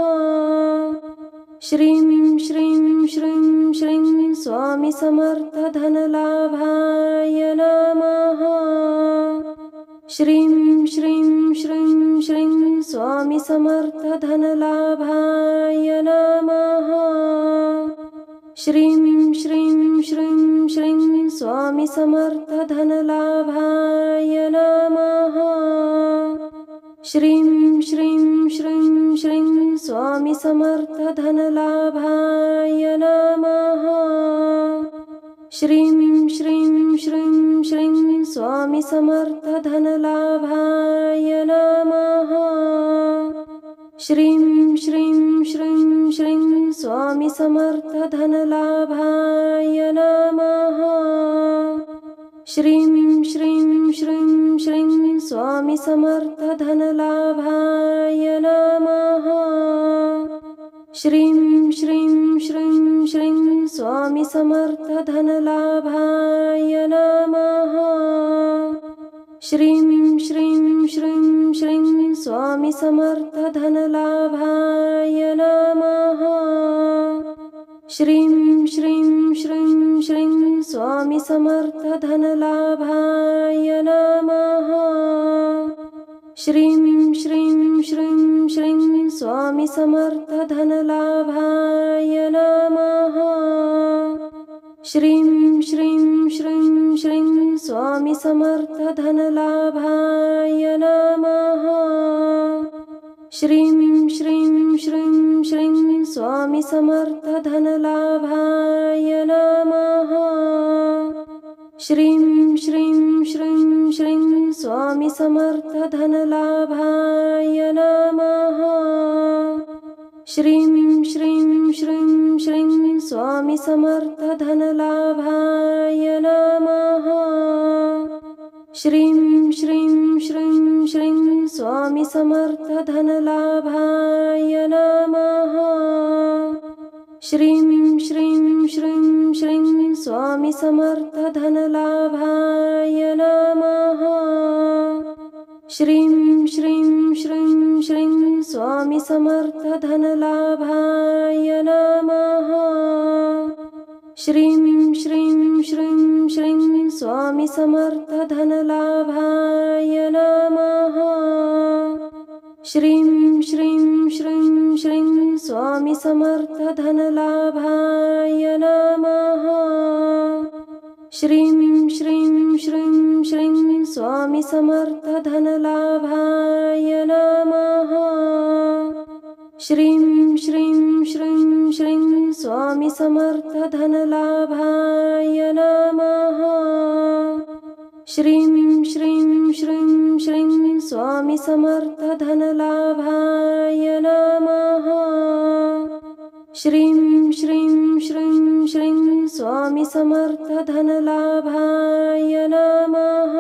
श्रीं श्रीं श्रीं श्रीं स्वामी समर्थ धनलाभाय नमः। श्रीं श्रीं श्रीं श्रीं स्वामी समर्थ धनलाभाय नमः। श्रीं श्रीं श्रीं श्रीं स्वामी समर्थ धनलाभाय नमः। श्रीं श्रीं श्रीं श्रीं स्वामी समर्थ धनलाभाय नमः। श्रीं श्रीं श्रीं श्रीं स्वामी समर्थ धनलाभाय नमः। श्रीं श्रीं श्रीं श्रीं स्वामी समर्थ धनलाभाय नमः। श्रीं श्रीं श्रीं श्रीं स्वामी समर्थ धनलाभाय नमः। श्रीं श्रीं श्रीं श्रीं स्वामी समर्थ धनलाभाय नमः। श्रीं श्रीं श्रीं श्रीं स्वामी समर्थ धनलाभाय नमः। श्रीं श्रीं श्रीं श्रीं स्वामी समर्थ धनलाभाय नमः। श्रीं श्रीं श्रीं श्रीं स्वामी समर्थ धनलाभाय नमः। श्रीं श्रीं श्रीं श्रीं स्वामी समर्थ धनलाभाय नमः। श्रीं श्रीं श्रीं श्रीं स्वामी समर्थ धनलाभाय नमः। श्रीं श्रीं श्रीं श्रीं स्वामी समर्थ धनलाभाय नमः। श्रीं श्रीं श्रीं श्रीं स्वामी समर्थ धनलाभाय नमः। श्रीं श्रीं श्रीं श्रीं स्वामी समर्थ धनलाभाय नमः। श्रीं श्रीं श्रीं श्रीं स्वामी समर्थ धनलाभाय नमः। श्रीं श्रीं श्रीं श्रीं स्वामी समर्थ धनलाभाय नमः। श्रीं श्रीं श्रीं श्रीं स्वामी समर्थ धनलाभाय नमः। श्रीं श्रीं श्रीं श्रीं स्वामी समर्थ धनलाभाय नमः। श्रीं श्रीं श्रीं श्रीं स्वामी समर्थ धनलाभाय नमः। श्रीं श्रीं श्रीं श्रीं स्वामी समर्थ धनलाभाय नमः। श्रीं श्रीं श्रीं श्रीं स्वामी समर्थ धनलाभाय नमः। श्रीं श्रीं श्रीं श्रीं स्वामी समर्थ धनलाभाय नमः।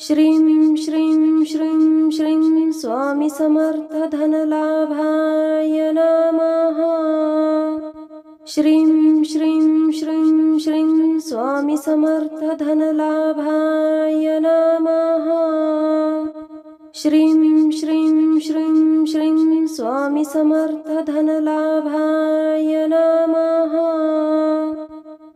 श्रीं श्रीं श्रीं श्रीं स्वामी समर्थ धनलाभाय नमः। श्रीं श्रीं श्रीं श्रीं स्वामी समर्थ धनलाभाय नमः। श्रीं श्रीं श्रीं श्रीं स्वामी समर्थ धनलाभाय नमः।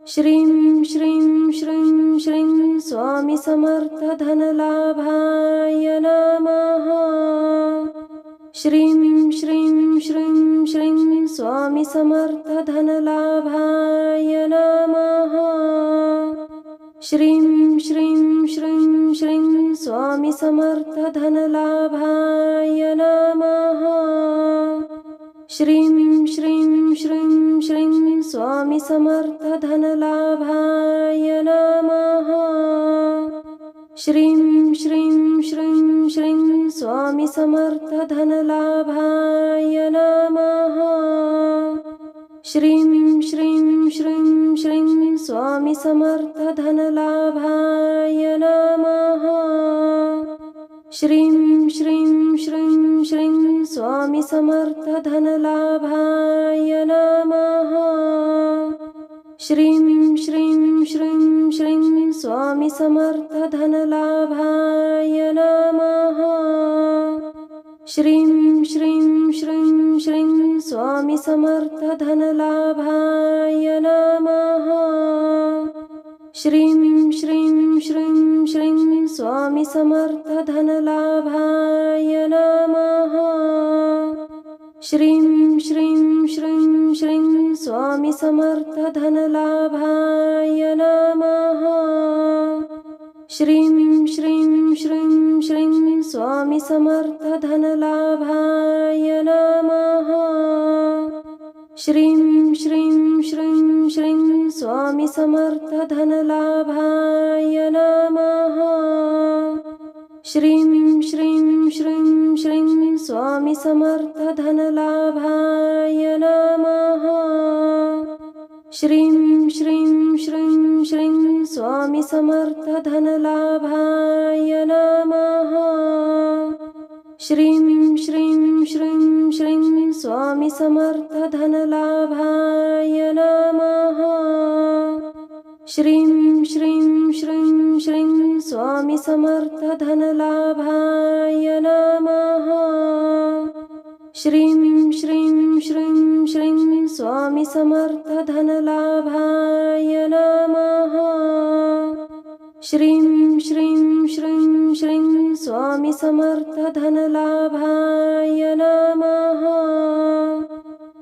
श्रीं श्रीं श्रीं श्रीं स्वामी समर्थ धनलाभाय नमः। श्रीं श्रीं श्रीं श्रीं स्वामी समर्थ धनलाभाय नमः। श्रीं श्रीं श्रीं श्रीं स्वामी समर्थ धनलाभाय नमः। श्रीं श्रीं श्रीं श्रीं स्वामी समर्थ धनलाभाय नमः। श्रीं श्रीं श्रीं श्रीं स्वामी समर्थ धनलाभाय नमः। श्रीं श्रीं श्रीं श्रीं स्वामी समर्थ धनलाभाय नमः। श्रीं श्रीं श्रीं श्रीं स्वामी समर्थ धनलाभाय नमः। श्रीं श्रीं श्रीं श्रीं स्वामी समर्थ धनलाभाय नमः। श्रीं श्रीं श्रीं श्रीं स्वामी समर्थ धनलाभाय नमः। श्रीं श्रीं श्रीं श्रीं स्वामी समर्थ धनलाभाय नमः। श्रीं श्रीं श्रीं श्रीं स्वामी समर्थ धनलाभाय नमः। श्रीं श्रीं श्रीं श्रीं स्वामी समर्थ धनलाभाय नमः। श्रीं श्रीं श्रीं श्रीं स्वामी समर्थ धनलाभाय नमः। श्रीं श्रीं श्रीं श्रीं स्वामी समर्थ धनलाभाय नमः। श्रीं श्रीं श्रीं श्रीं स्वामी समर्थ धनलाभाय नमः। श्रीं श्रीं श्रीं श्रीं स्वामी समर्थ धनलाभाय नमः। श्रीं श्रीं श्रीं श्रीं स्वामी समर्थ धनलाभाय नमः। श्रीं श्रीं श्रीं श्रीं स्वामी समर्थ धनलाभाय नमः। श्रीं श्रीं श्रीं श्रीं स्वामी समर्थ धनलाभाय नमः।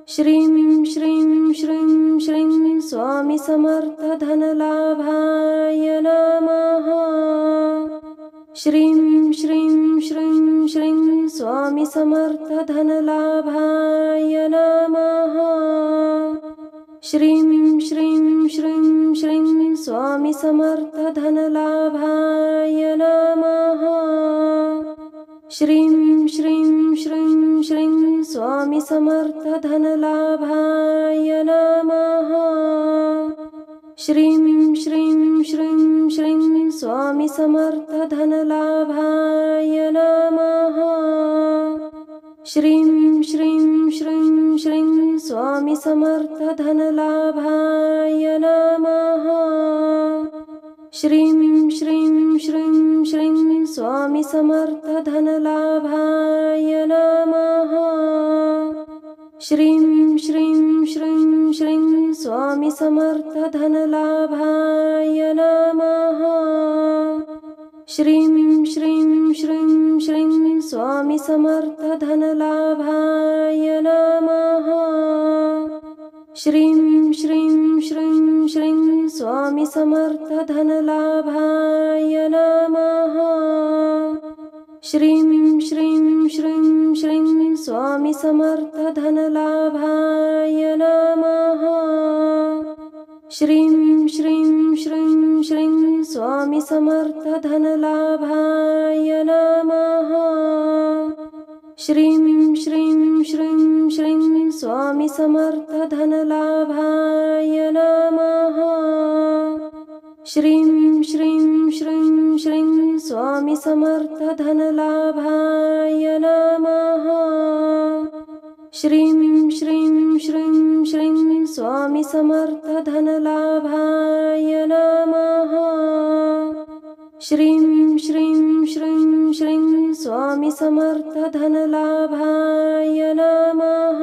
श्रीं श्रीं श्रीं श्रीं स्वामी समर्थ धनलाभाय नमः। श्रीं श्रीं श्रीं श्रीं स्वामी समर्थ धनलाभाय नमः। श्रीं श्रीं श्रीं श्रीं स्वामी समर्थ धनलाभाय नमः। श्रीं श्रीं श्रीं श्रीं स्वामी समर्थ धनलाभाय नमः। श्रीं श्रीं श्रीं श्रीं स्वामी समर्थ धनलाभाय नमः। श्रीं श्रीं श्रीं श्रीं स्वामी समर्थ धनलाभाय नमः। श्रीं श्रीं श्रीं श्रीं स्वामी समर्थ धनलाभाय नमः। श्रीं श्रीं श्रीं श्रीं स्वामी समर्थ धनलाभाय नमः। श्रीं श्रीं श्रीं श्रीं स्वामी समर्थ धनलाभाय नमः। श्रीं श्रीं श्रीं श्रीं स्वामी समर्थ धनलाभाय नमः। श्रीं श्रीं श्रीं श्रीं स्वामी समर्थ धनलाभाय नमः। श्रीं श्रीं श्रीं श्रीं स्वामी समर्थ धनलाभाय नमः। श्रीं श्रीं श्रीं श्रीं स्वामी समर्थ धनलाभाय नमः। श्रीं श्रीं श्रीं श्रीं स्वामी समर्थ धनलाभाय नमः। श्रीं श्रीं श्रीं श्रीं स्वामी समर्थ धनलाभाय नमः। श्रीं श्रीं श्रीं श्रीं स्वामी समर्थ धनलाभाय नमः।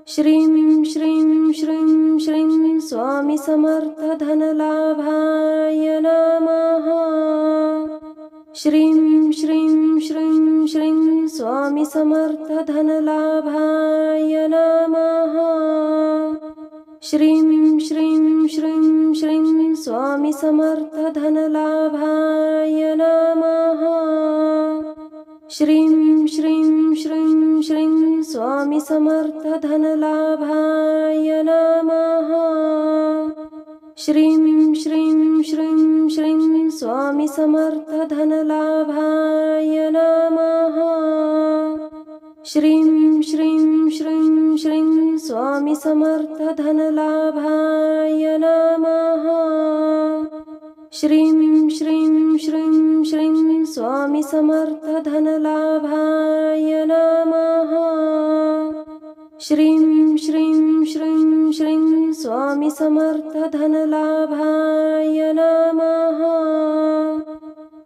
श्रीं श्रीं श्रीं श्रीं स्वामी समर्थ धनलाभाय नमः। श्रीं श्रीं श्रीं श्रीं स्वामी समर्थ धनलाभाय नमः। श्रीं श्रीं श्रीं श्रीं स्वामी समर्थ धनलाभाय नमः। श्रीं श्रीं श्रीं श्रीं स्वामी समर्थ धनलाभाय नमः। श्रीं श्रीं श्रीं श्रीं स्वामी समर्थ धनलाभाय नमः। श्रीं श्रीं श्रीं श्रीं स्वामी समर्थ धनलाभाय नमः। श्रीं श्रीं श्रीं श्रीं स्वामी समर्थ धनलाभाय नमः। श्रीं श्रीं श्रीं श्रीं स्वामी समर्थ धनलाभाय नमः।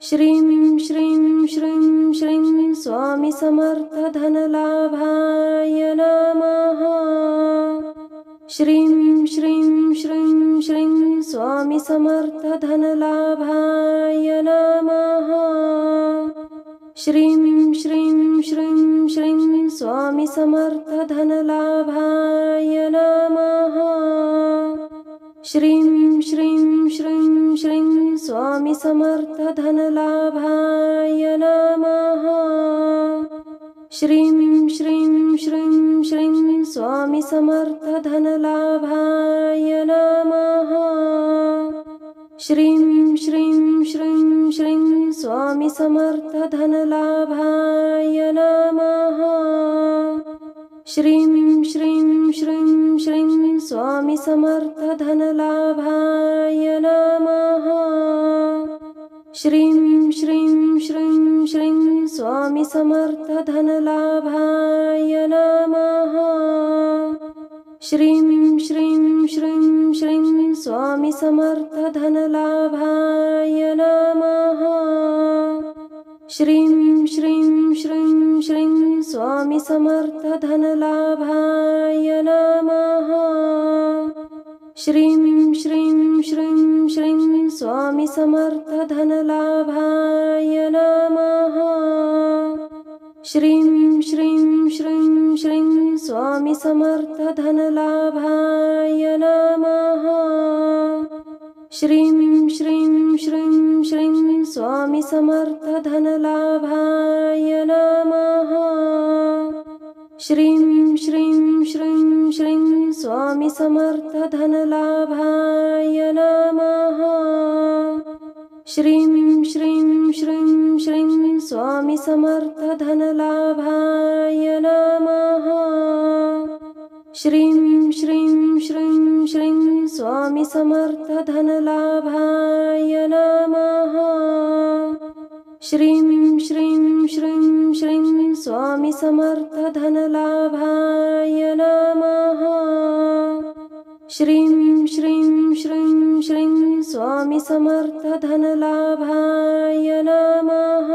श्रीं श्रीं श्रीं श्रीं स्वामी समर्थ धनलाभाय नमः। श्रीं श्रीं श्रीं श्रीं स्वामी समर्थ धनलाभाय नमः। श्रीं श्रीं श्रीं श्रीं स्वामी समर्थ धनलाभाय नमः। श्रीं श्रीं श्रीं श्रीं स्वामी समर्थ धनलाभाय नमः। श्रीं श्रीं श्रीं श्रीं स्वामी समर्थ धनलाभाय नमः। श्रीं श्रीं श्रीं श्रीं स्वामी समर्थ धनलाभाय नमः। श्रीं श्रीं श्रीं श्रीं स्वामी समर्थ धनलाभाय नमः। श्रीं श्रीं श्रीं श्रीं स्वामी समर्थ धनलाभाय नमः। श्रीं श्रीं श्रीं श्रीं स्वामी समर्थ धनलाभाय नमः। श्रीं श्रीं श्रीं श्रीं स्वामी समर्थ धनलाभाय नमः। श्रीं श्रीं श्रीं श्रीं स्वामी समर्थ धनलाभाय नमः। श्रीं श्रीं श्रीं श्रीं स्वामी समर्थ धनलाभाय नमः। श्रीं श्रीं श्रीं श्रीं स्वामी समर्थ धनलाभाय नमः। श्रीं श्रीं श्रीं श्रीं स्वामी समर्थ धनलाभाय नमः। श्रीं श्रीं श्रीं श्रीं स्वामी समर्थ धनलाभाय नमः। श्रीं श्रीं श्रीं श्रीं स्वामी समर्थ धनलाभाय नमः। श्रीं श्रीं श्रीं श्रीं स्वामी समर्थ धनलाभाय नमः। श्रीं श्रीं श्रीं श्रीं स्वामी समर्थ धनलाभाय नमः।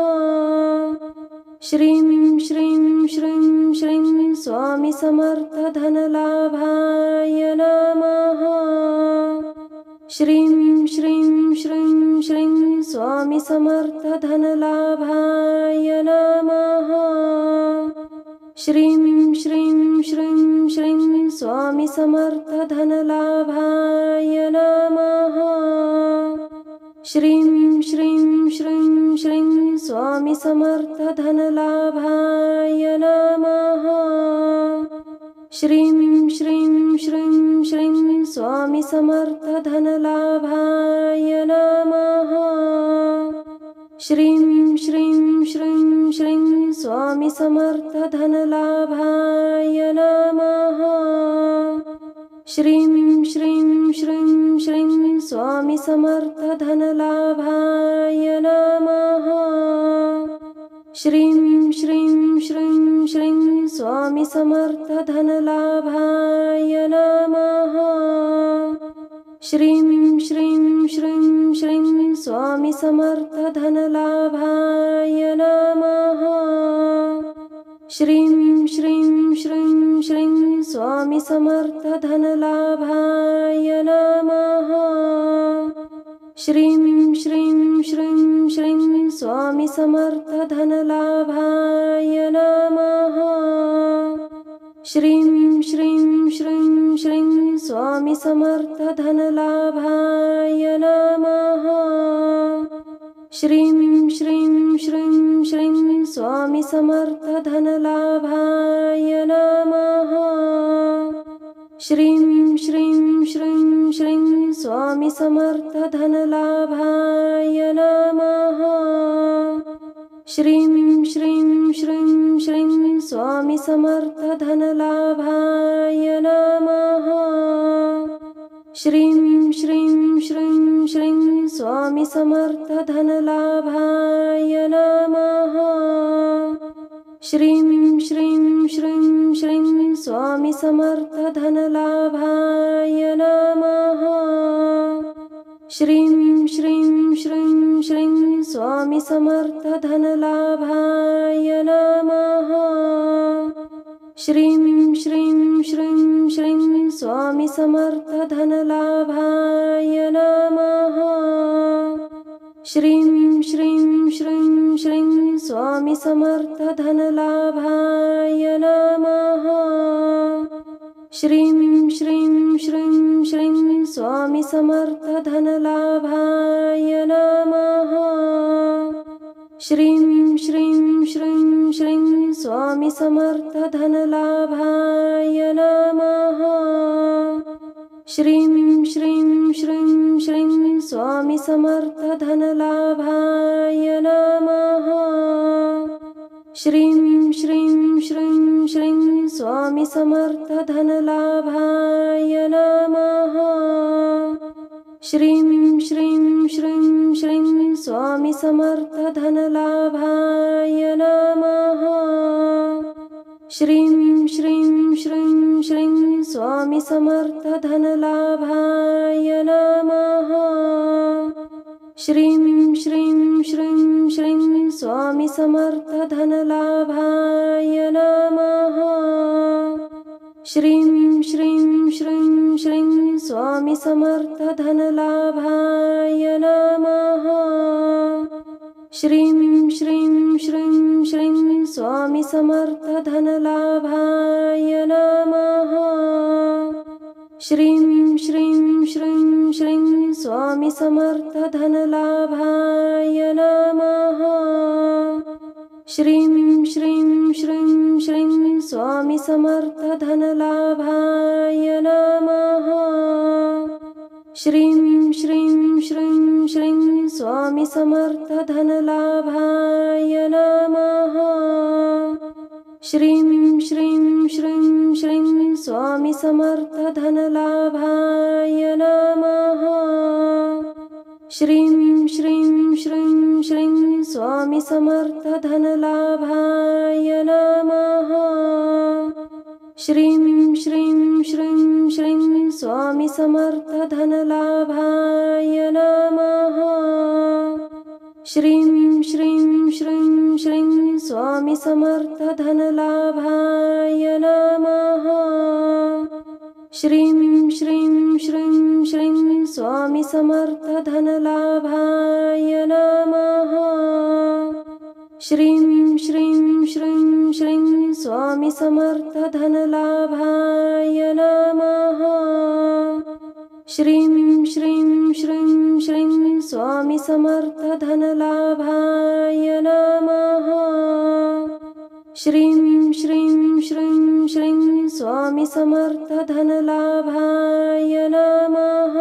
श्रीं श्रीं श्रीं श्रीं स्वामी समर्थ धनलाभाय नमः। श्रीं श्रीं श्रीं श्रीं स्वामी समर्थ धनलाभाय नमः। श्रीं श्रीं श्रीं श्रीं स्वामी समर्थ धनलाभाय नमः। श्रीं श्रीं श्रीं श्रीं स्वामी समर्थ धनलाभाय नमः। श्रीं श्रीं श्रीं श्रीं स्वामी समर्थ धनलाभाय नमः। श्रीं श्रीं श्रीं श्रीं स्वामी समर्थ धनलाभाय नमः। श्रीं श्रीं श्रीं श्रीं स्वामी समर्थ धनलाभाय नमः। श्रीं श्रीं श्रीं श्रीं स्वामी समर्थ धनलाभाय नमः। श्रीं श्रीं श्रीं श्रीं स्वामी समर्थ धनलाभाय नमः। श्रीं श्रीं श्रीं श्रीं स्वामी समर्थ धनलाभाय नमः। श्रीं श्रीं श्रीं श्रीं स्वामी समर्थ धनलाभाय नमः। श्रीं श्रीं श्रीं श्रीं स्वामी समर्थ धनलाभाय नमः। श्रीं श्रीं श्रीं श्रीं स्वामी समर्थ धनलाभाय नमः। श्रीं श्रीं श्रीं श्रीं स्वामी समर्थ धनलाभाय नमः। श्रीं श्रीं श्रीं श्रीं स्वामी समर्थ धनलाभाय नमः। श्रीं श्रीं श्रीं श्रीं स्वामी समर्थ धनलाभाय नमः। श्रीं श्रीं श्रीं श्रीं स्वामी समर्थ धनलाभाय नमः। श्रीं श्रीं श्रीं श्रीं स्वामी समर्थ धनलाभाय नमः। श्रीं श्रीं श्रीं श्रीं स्वामी समर्थ धनलाभाय नमः। श्रीं श्रीं श्रीं श्रीं स्वामी समर्थ धनलाभाय नमः। श्रीं श्रीं श्रीं श्रीं स्वामी समर्थ धनलाभाय नमः। श्रीं श्रीं श्रीं श्रीं स्वामी समर्थ धनलाभाय नमः। श्रीं श्रीं श्रीं श्रीं स्वामी समर्थ धनलाभाय नमः। श्रीं श्रीं श्रीं श्रीं स्वामी समर्थ धनलाभाय नमः। श्रीं श्रीं श्रीं श्रीं स्वामी समर्थ धनलाभाय नमः। श्रीं श्रीं श्रीं श्रीं स्वामी समर्थ धनलाभाय नमः। श्रीं श्रीं श्रीं श्रीं स्वामी समर्थ धनलाभाय नमः। श्रीं श्रीं श्रीं श्रीं स्वामी समर्थ धनलाभाय नमः। श्रीं श्रीं श्रीं श्रीं स्वामी समर्थ धनलाभाय नमः। श्रीं श्रीं श्रीं श्रीं स्वामी समर्थ धनलाभाय नमः। श्रीं श्रीं श्रीं श्रीं स्वामी समर्थ धनलाभाय नमः। श्रीं श्रीं श्रीं श्रीं स्वामी समर्थ धनलाभाय नमः। श्रीं श्रीं श्रीं श्रीं स्वामी समर्थ धनलाभाय नमः। श्रीं श्रीं श्रीं श्रीं स्वामी समर्थ धनलाभाय नमः। श्रीं श्रीं श्रीं श्रीं स्वामी समर्थ धनलाभाय नमः। श्रीं श्रीं श्रीं श्रीं स्वामी समर्थ धनलाभाय नमः। श्रीं श्रीं श्रीं श्रीं स्वामी समर्थ धनलाभाय नमः। श्रीं श्रीं श्रीं श्रीं स्वामी समर्थ धनलाभाय नमः। श्रीं श्रीं श्रीं श्रीं स्वामी समर्थ धनलाभाय नमः। श्रीं श्रीं श्रीं श्रीं स्वामी समर्थ धनलाभाय नमः।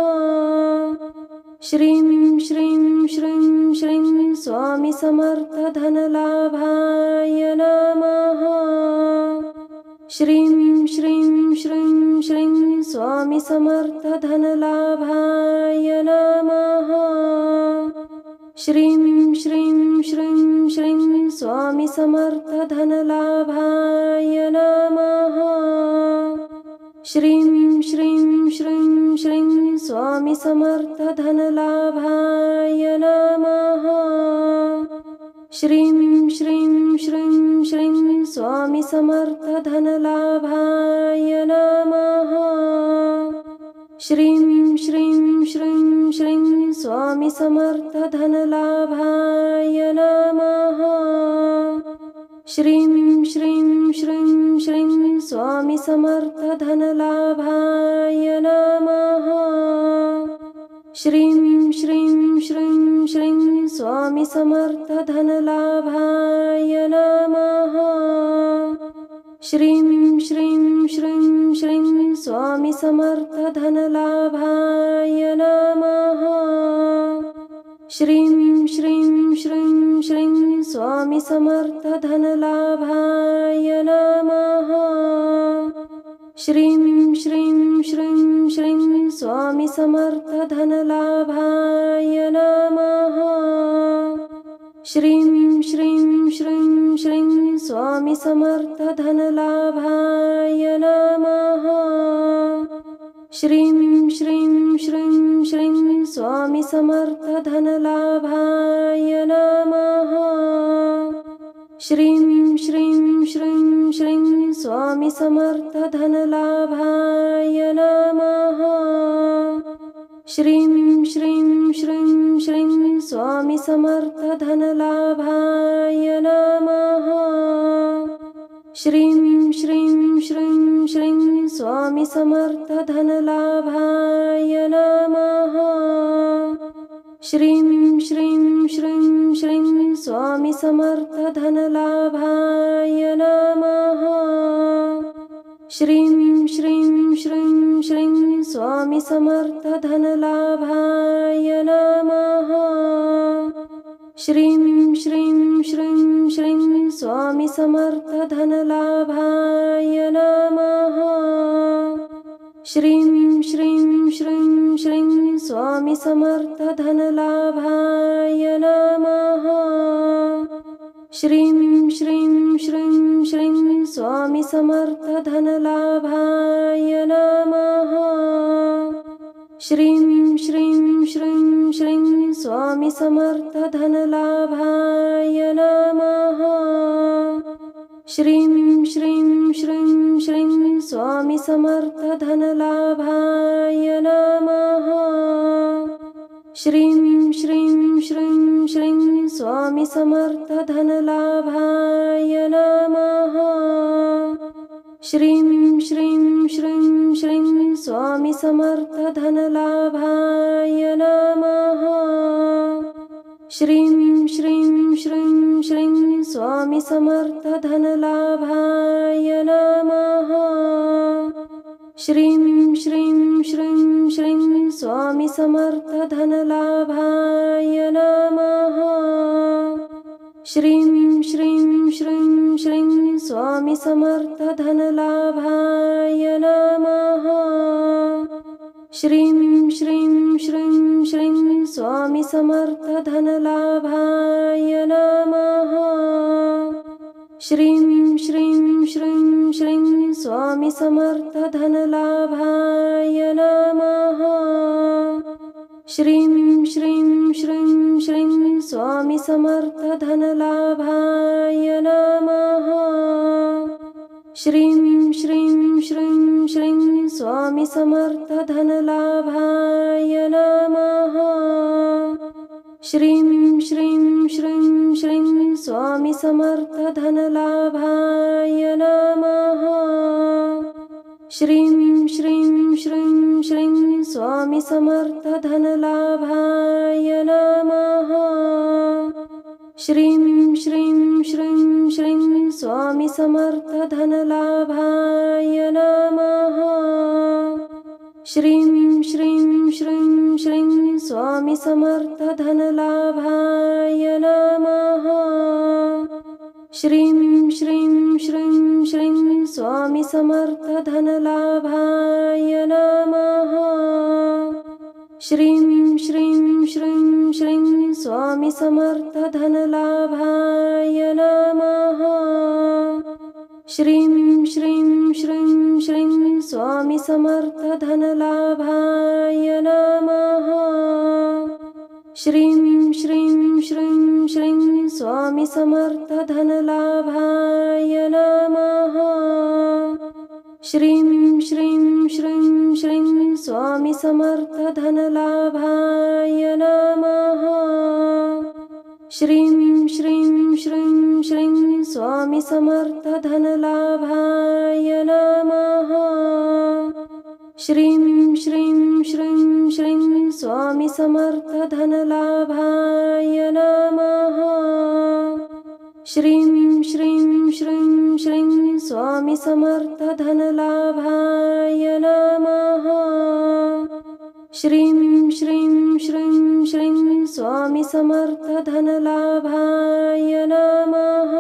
श्रीं श्रीं श्रीं श्रीं स्वामी समर्थ धनलाभाय नमः। श्रीं श्रीं श्रीं श्रीं स्वामी समर्थ धनलाभाय नमः। श्रीं श्रीं श्रीं श्रीं स्वामी समर्थ धनलाभाय नमः। श्रीं श्रीं श्रीं श्रीं स्वामी समर्थ धनलाभाय नमः। श्रीं श्रीं श्रीं श्रीं स्वामी समर्थ धनलाभाय नमः। श्रीं श्रीं श्रीं श्रीं स्वामी समर्थ धनलाभाय नमः। श्रीं श्रीं श्रीं श्रीं स्वामी समर्थ धनलाभाय नमः। श्रीं श्रीं श्रीं श्रीं स्वामी समर्थ धनलाभाय नमः। श्रीं श्रीं श्रीं श्रीं स्वामी समर्थ धनलाभाय नमः। श्रीं श्रीं श्रीं श्रीं स्वामी समर्थ धनलाभाय नमः। श्रीं श्रीं श्रीं श्रीं स्वामी समर्थ धनलाभाय नमः। श्रीं श्रीं श्रीं श्रीं स्वामी समर्थ धनलाभाय नमः। श्रीं श्रीं श्रीं श्रीं स्वामी समर्थ धनलाभाय नमः। श्रीं श्रीं श्रीं श्रीं स्वामी समर्थ धनलाभाय नमः। श्रीं श्रीं श्रीं श्रीं स्वामी समर्थ धनलाभाय नमः। श्रीं श्रीं श्रीं श्रीं स्वामी समर्थ धनलाभाय नमः। श्रीं श्रीं श्रीं श्रीं स्वामी समर्थ धनलाभाय नमः। श्रीं श्रीं श्रीं श्रीं स्वामी समर्थ धनलाभाय नमः। श्रीं श्रीं श्रीं श्रीं स्वामी समर्थ धनलाभाय नमः। श्रीं श्रीं श्रीं श्रीं स्वामी समर्थ धनलाभाय नमः। श्रीं श्रीं श्रीं श्रीं स्वामी समर्थ धनलाभाय नमः। श्रीं श्रीं श्रीं श्रीं स्वामी समर्थ धनलाभाय नमः। श्रीं श्रीं श्रीं श्रीं स्वामी समर्थ धनलाभाय नमः। श्रीं श्रीं श्रीं श्रीं स्वामी समर्थ धनलाभाय नमः। श्रीं श्रीं श्रीं श्रीं स्वामी समर्थ धनलाभाय नमः। श्रीं श्रीं श्रीं श्रीं स्वामी समर्थ धनलाभाय नमः। श्रीं श्रीं श्रीं श्रीं स्वामी समर्थ धनलाभाय नमः। श्रीं श्रीं श्रीं श्रीं स्वामी समर्थ धनलाभाय नमः। श्रीं श्रीं श्रीं श्रीं स्वामी समर्थ धनलाभाय नमः। श्रीं श्रीं श्रीं श्रीं स्वामी समर्थ धनलाभाय नमः। श्रीं श्रीं श्रीं श्रीं स्वामी समर्थ धनलाभाय नमः। श्रीं श्रीं श्रीं श्रीं स्वामी समर्थ धनलाभाय नमः। श्रीं श्रीं श्रीं श्रीं स्वामी समर्थ धनलाभाय नमः। श्रीं श्रीं श्रीं श्रीं स्वामी समर्थ धनलाभाय नमः। श्रीं श्रीं श्रीं श्रीं स्वामी समर्थ धनलाभाय नमः। श्रीं श्रीं श्रीं श्रीं स्वामी समर्थ धनलाभाय नमः। श्रीं श्रीं श्रीं श्रीं स्वामी समर्थ धनलाभाय नमः। श्रीं श्रीं श्रीं श्रीं स्वामी समर्थ धनलाभाय नमः। श्रीं श्रीं श्रीं श्रीं स्वामी समर्थ धनलाभाय नमः। श्रीं श्रीं श्रीं श्रीं स्वामी समर्थ धनलाभाय नमः। श्रीं श्रीं श्रीं श्रीं स्वामी समर्थ धनलाभाय नमः। श्रीं श्रीं श्रीं श्रीं स्वामी समर्थ धनलाभाय नमः। श्रीं श्रीं श्रीं श्रीं स्वामी समर्थ धनलाभाय नमः। श्रीं श्रीं श्रीं श्रीं स्वामी समर्थ धनलाभाय नमः। श्रीं श्रीं श्रीं श्रीं स्वामी समर्थ धनलाभाय नमः।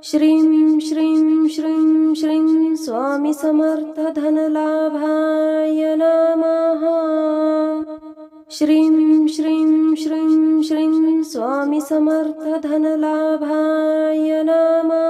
श्रीं श्रीं श्रीं श्रीं स्वामी समर्थ धनलाभाय नमः। श्रीं श्रीं श्रीं श्रीं स्वामी समर्थ धनलाभाय नमः।